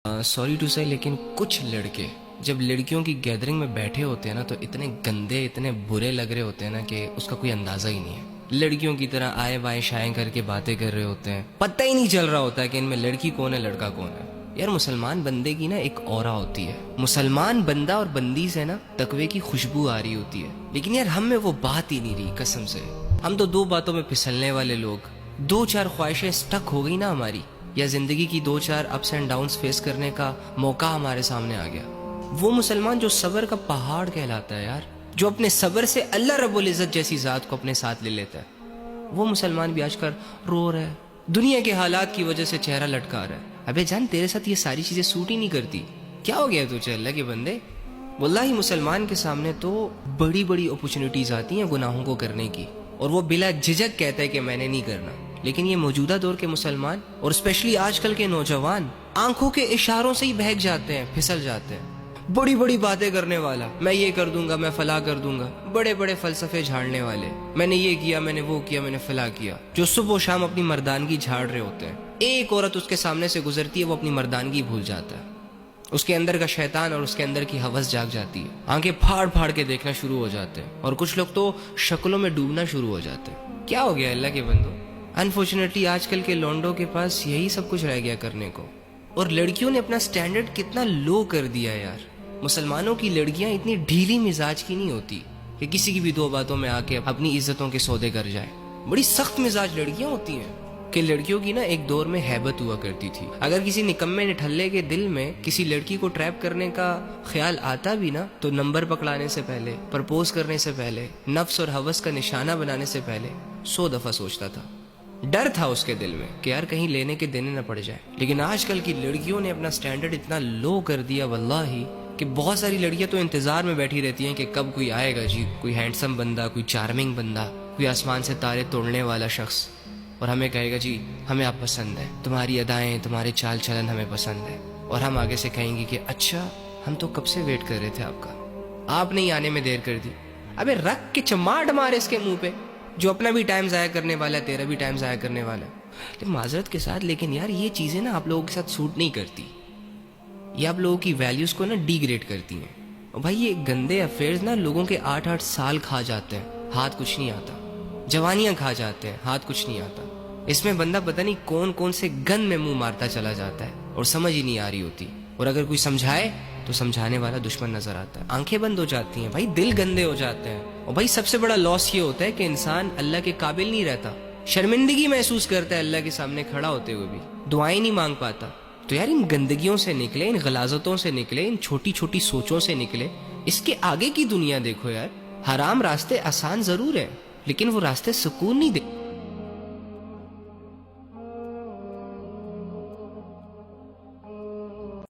Sorry to سے لیکن کچھ لڑکے جب لڑکیوں کی گیدرنگ میں بیٹھے ہوتے ہیں نا تو اتنے گندے اتنے برے لگ رہے ہوتے ہیں نا کہ اس کا کوئی اندازہ ہی نہیں ہے. لڑکیوں کی طرح آئے بائیں شائیں کر کے باتیں کر رہے ہوتے ہیں. پتہ ہی نہیں چل رہا ہوتا ہے کہ ان میں لڑکی کون ہے لڑکا کون ہے. یار مسلمان بندے کی نا ایک اورا ہوتی ہے. مسلمان بندہ اور بندی سے نا تقوی کی خوشبو آ رہی ہوتی ہے. لیکن یار ہم میں وہ بات ہی نہیں رہی قسم سے. ہم تو دو باتوں میں پھسلنے والے لوگ. دو چار خواہشیں سٹک ہو گئی نا ہماری, یا زندگی کی دو چار اپس اینڈ ڈاؤنز فیس کرنے کا موقع ہمارے سامنے آ گیا. وہ مسلمان جو صبر کا پہاڑ کہلاتا ہے یار, جو اپنے صبر سے اللہ رب العزت جیسی ذات کو اپنے ساتھ لے لیتا ہے, وہ مسلمان بھی آج کل رو رہا ہے. دنیا کے حالات کی وجہ سے چہرہ لٹکا رہا ہے. ابے جان تیرے ساتھ یہ ساری چیزیں سوٹ ہی نہیں کرتی. کیا ہو گیا تجھے اللہ کے بندے؟ واللہ مسلمان کے سامنے تو بڑی بڑی اپرچونٹیز آتی ہیں گناہوں کو کرنے کی, اور وہ بلا جھجک کہتا ہے کہ میں نے نہیں کرنا. لیکن یہ موجودہ دور کے مسلمان اور اسپیشلی آج کل کے نوجوان آنکھوں کے اشاروں سے ہی بہک جاتے ہیں, پھسل جاتے ہیں. بڑی بڑی باتیں کرنے والا, میں یہ کر دوں گا, میں فلاں کر دوں گا. بڑے بڑے فلسفے جھاڑنے والے, میں نے یہ کیا, میں نے وہ کیا, میں نے فلاں کیا. جو صبح و شام اپنی مردانگی جھاڑ رہے ہوتے ہیں. ایک عورت اس کے سامنے سے گزرتی ہے, وہ اپنی مردانگی بھول جاتا ہے. اس کے اندر کا شیطان اور اس کے اندر کی حوث جاگ جاتی ہے. آنکھیں پھاڑ پھاڑ کے دیکھنا شروع ہو جاتے ہیں, اور کچھ لوگ تو شکلوں میں ڈوبنا شروع ہو جاتے ہیں. کیا ہو گیا اللہ کے بندو؟ انفارچونیٹلی آج کل کے لونڈوں کے پاس یہی سب کچھ رہ گیا کرنے کو. اور لڑکیوں نے اپنا سٹینڈرڈ کتنا لو کر دیا یار. مسلمانوں کی لڑکیاں اتنی ڈھیلی مزاج کی نہیں ہوتی کہ کسی کی بھی دو باتوں میں آ کے اپنی عزتوں کے سودے کر جائے. بڑی سخت مزاج لڑکیاں ہوتی ہیں کہ لڑکیوں کی نا ایک دور میں ہیبت ہوا کرتی تھی. اگر کسی نکمے نٹھلے کے دل میں کسی لڑکی کو ٹریپ کرنے کا خیال آتا بھی نا, تو نمبر پکڑانے سے پہلے, پرپوز کرنے سے پہلے, نفس اور حوث کا نشانہ بنانے سے پہلے 100 دفعہ سوچتا تھا. ڈر تھا اس کے دل میں کہ یار کہیں لینے کے دینے نہ پڑ جائے. لیکن آج کل کی لڑکیوں نے اپنا سٹینڈرڈ اتنا لو کر دیا واللہ کہ بہت ساری لڑکیاں تو انتظار میں بیٹھی رہتی ہیں کہ کب کوئی آئے گا جی, کوئی ہینڈسم بندہ, کوئی چارمنگ بندہ, کوئی آسمان سے تارے توڑنے والا شخص, اور ہمیں کہے گا جی ہمیں آپ پسند ہے, تمہاری ادائیں, تمہارے چال چلن ہمیں پسند ہے. اور ہم آگے سے کہیں گے کہ اچھا ہم تو کب سے ویٹ کر رہے تھے آپ کا, آپ نے آنے میں دیر کر دی. ابے رکھ کے چماٹ مارے اس کے منہ پہ. جو اپنا بھی ٹائم ضائع کرنے والا ہے, تیرا بھی ٹائم ضائع کرنے والا ہے. لیکن معذرت کے ساتھ, لیکن یار یہ چیزیں نا آپ لوگوں کے ساتھ سوٹ نہیں کرتی. یہ آپ لوگوں کی ویلیوز کو نا ڈی گریڈ کرتی ہیں. اور بھائی یہ گندے افیئرز نا لوگوں کے 8-8 سال کھا جاتے ہیں, ہاتھ کچھ نہیں آتا. جوانیاں کھا جاتے ہیں, ہاتھ کچھ نہیں آتا. اس میں بندہ پتہ نہیں کون کون سے گند میں منہ مارتا چلا جاتا ہے, اور سمجھ ہی نہیں آ رہی ہوتی. اور اگر کوئی سمجھائے تو سمجھانے والا دشمن نظر آتا ہے. آنکھیں بند ہو جاتی ہیں بھائی, دل گندے ہو جاتے ہیں. اور بھائی سب سے بڑا لاس یہ ہوتا ہے کہ انسان اللہ کے قابل نہیں رہتا, شرمندگی محسوس کرتا ہے اللہ کے سامنے کھڑا ہوتے ہوئے بھی, دعائیں نہیں مانگ پاتا. تو یار ان گندگیوں سے نکلے, ان غلاظتوں سے نکلے, ان چھوٹی چھوٹی سوچوں سے نکلے. اس کے آگے کی دنیا دیکھو یار. حرام راستے آسان ضرور ہیں, لیکن وہ راستے سکون نہیں دے.